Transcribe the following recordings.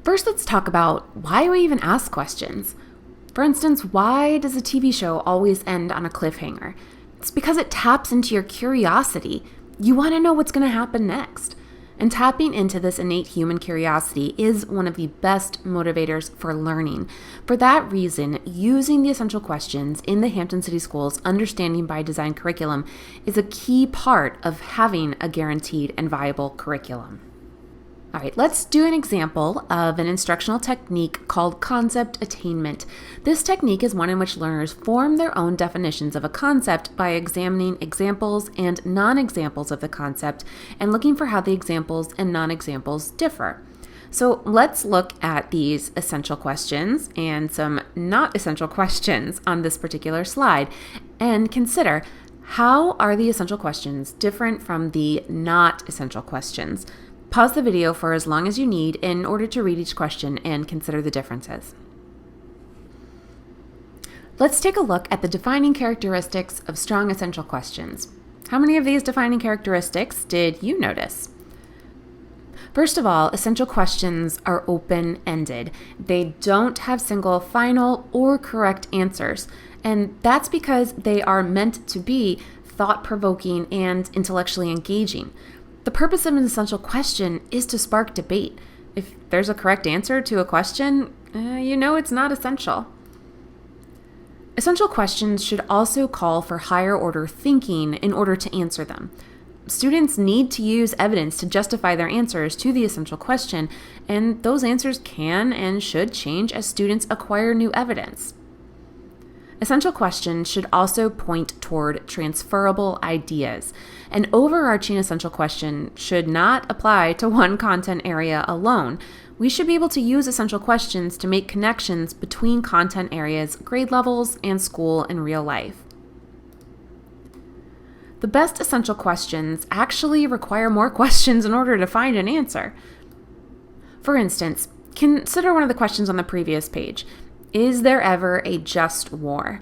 First, let's talk about why we even ask questions. For instance, why does a TV show always end on a cliffhanger? It's because it taps into your curiosity. You want to know what's going to happen next. And tapping into this innate human curiosity is one of the best motivators for learning. For that reason, using the essential questions in the Hampton City Schools Understanding by Design curriculum is a key part of having a guaranteed and viable curriculum. All right, let's do an example of an instructional technique called concept attainment. This technique is one in which learners form their own definitions of a concept by examining examples and non-examples of the concept and looking for how the examples and non-examples differ. So let's look at these essential questions and some not essential questions on this particular slide and consider how are the essential questions different from the not essential questions. Pause the video for as long as you need in order to read each question and consider the differences. Let's take a look at the defining characteristics of strong essential questions. How many of these defining characteristics did you notice? First of all, essential questions are open-ended. They don't have single, final, or correct answers, and that's because they are meant to be thought-provoking and intellectually engaging. The purpose of an essential question is to spark debate. If there's a correct answer to a question, you know it's not essential. Essential questions should also call for higher order thinking in order to answer them. Students need to use evidence to justify their answers to the essential question, and those answers can and should change as students acquire new evidence. Essential questions should also point toward transferable ideas. An overarching essential question should not apply to one content area alone. We should be able to use essential questions to make connections between content areas, grade levels, and school and real life. The best essential questions actually require more questions in order to find an answer. For instance, consider one of the questions on the previous page. Is there ever a just war?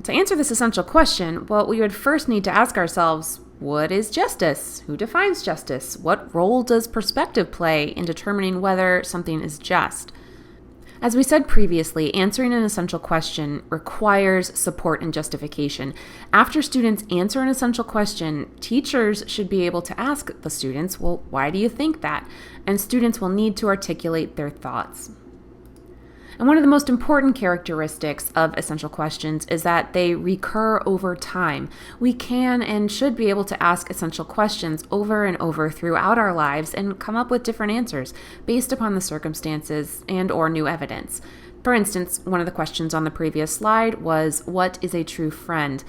To answer this essential question, well, we would first need to ask ourselves, what is justice? Who defines justice? What role does perspective play in determining whether something is just? As we said previously, answering an essential question requires support and justification. After students answer an essential question, teachers should be able to ask the students, well, why do you think that? And students will need to articulate their thoughts. And one of the most important characteristics of essential questions is that they recur over time. We can and should be able to ask essential questions over and over throughout our lives and come up with different answers based upon the circumstances and/or new evidence. For instance, one of the questions on the previous slide was, what is a true friend?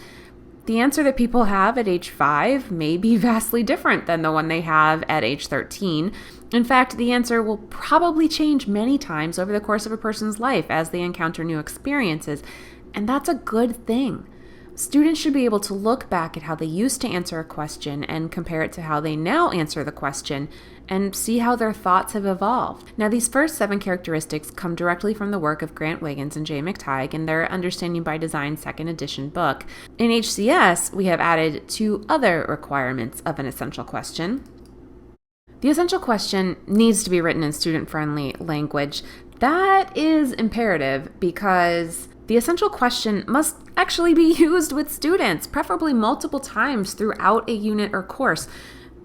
The answer that people have at age 5 may be vastly different than the one they have at age 13. In fact, the answer will probably change many times over the course of a person's life as they encounter new experiences, and that's a good thing. Students should be able to look back at how they used to answer a question and compare it to how they now answer the question and see how their thoughts have evolved. Now, these first 7 characteristics come directly from the work of Grant Wiggins and Jay McTighe in their Understanding by Design 2nd edition book. In HCS, we have added 2 other requirements of an essential question. The essential question needs to be written in student-friendly language. That is imperative because the essential question must actually be used with students, preferably multiple times throughout a unit or course.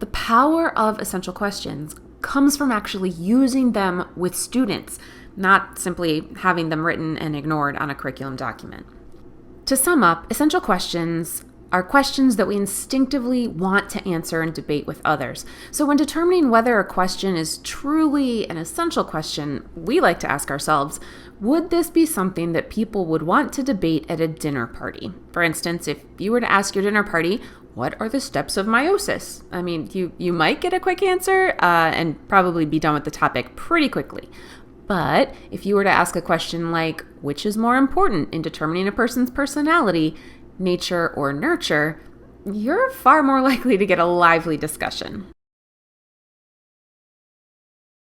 The power of essential questions comes from actually using them with students, not simply having them written and ignored on a curriculum document. To sum up, essential questions are questions that we instinctively want to answer and debate with others. So when determining whether a question is truly an essential question, we like to ask ourselves, would this be something that people would want to debate at a dinner party? For instance, if you were to ask your dinner party, what are the steps of meiosis? I mean, you might get a quick answer and probably be done with the topic pretty quickly. But if you were to ask a question like, which is more important in determining a person's personality, nature or nurture, you're far more likely to get a lively discussion.